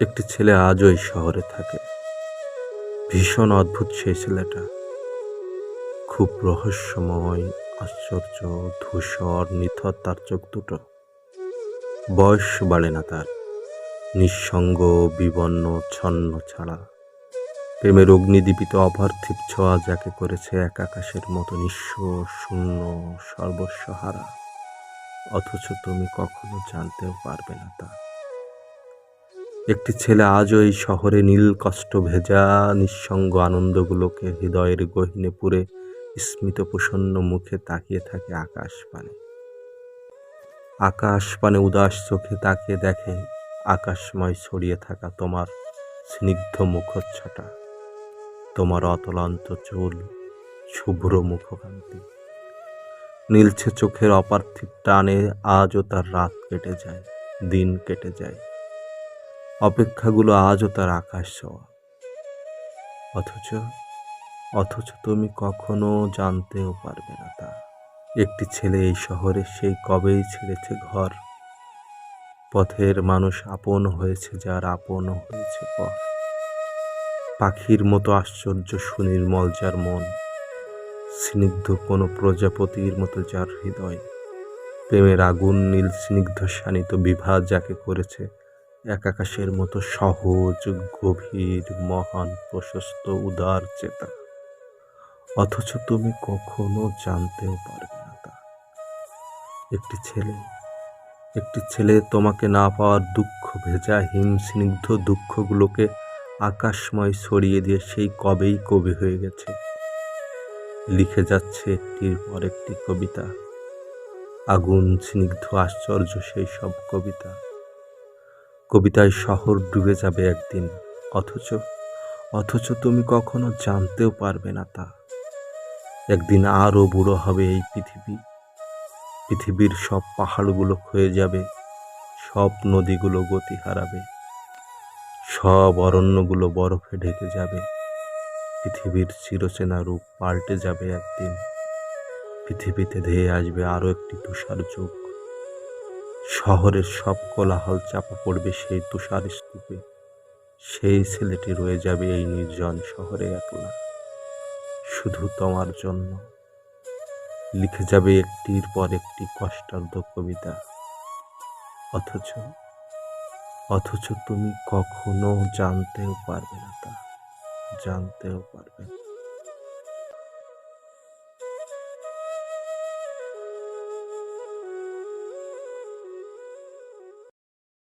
একটি ছেলে আজও এই শহরে থাকে। ভীষণ অদ্ভুত সেই ছেলেটা। খুব রহস্যময়, আশ্চর্য, ধূসর, নিথর তার চোখ দুটো। বয়স বাড়ে না তার। নিঃসঙ্গ, বিবর্ণ, ছন্ন ছাড়া। প্রেমের অগ্নিদীপিত অপার্থিব ছোঁয়া যাকে করেছে এক আকাশের মতো নিঃস্ব, শূন্য, সর্বস্ব হারা। অথচ তুমি কখনো জানতেও পারবে না তা। একটি ছেলে আজও এই শহরে নীল কষ্ট ভেজা নিঃসঙ্গ আনন্দগুলোকে হৃদয়ের গহীনে পুরে স্মিত প্রসন্ন মুখে তাকিয়ে থাকে আকাশ পানে উদাস চোখে তাকিয়ে দেখে আকাশময় ছড়িয়ে থাকা তোমার স্নিগ্ধ মুখচ্ছটা, তোমার অতলান্ত চুল, শুভ্র মুখকান্তি। নীলছে চোখের অপার্থিব টানে আজও তার রাত কেটে যায়, দিন কেটে যায়। অপেক্ষাগুলো আজও তার আকাশ ছোঁয়া। অথচ তুমি কখনো জানতেও পারবে না তা। একটি ছেলে এই শহরে সেই কবেই ছেড়েছে ঘর। পথের মানুষ আপন হয়েছে যার, আপন হয়েছে পর। পাখির মতো আশ্চর্য সুনির্মল যার মন, স্নিগ্ধ কোনো প্রজাপতির মতো যার হৃদয়। প্রেমের আগুন নীল স্নিগ্ধ শানিত বিভা যাকে করেছে এক আকাশের মতো সহজ, গভীর, মহান, প্রশস্ত, উদার চেতা। অথচ তুমি কখনো জানতেও পারবে না তা। একটি ছেলে তোমাকে না পাওয়ার দুঃখ ভেজা হিম স্নিগ্ধ দুঃখগুলোকে আকাশময় ছড়িয়ে দিয়ে সেই কবেই কবি হয়ে গেছে। লিখে যাচ্ছে একটির পর একটি কবিতা, আগুন স্নিগ্ধ আশ্চর্য সেই সব কবিতা। কবিতায় শহর ডুবে যাবে একদিন, অথচ তুমি কখনো জানতেও পারবে না তা। একদিন আরও বুড়ো হবে এই পৃথিবীর সব পাহাড়গুলো ক্ষয়ে যাবে, সব নদীগুলো গতি হারাবে, সব অরণ্যগুলো বরফে ঢেকে যাবে। পৃথিবীর চিরচেনা রূপ পাল্টে যাবে একদিন। পৃথিবীতে ধেয়ে আসবে আরও একটি তুষার যুগ। শহরের সব কোলাহল চাপা পড়বে সেই তুষার স্তূপে। সেই ছেলেটি রয়ে যাবে এই নির্জন শহরে একলা, শুধু তোমার জন্য। লিখে যাবে একটির পর একটি কষ্টার্ধ কবিতা। অথচ তুমি কখনো জানতেও পারবে না তা, জানতেও পারবে না।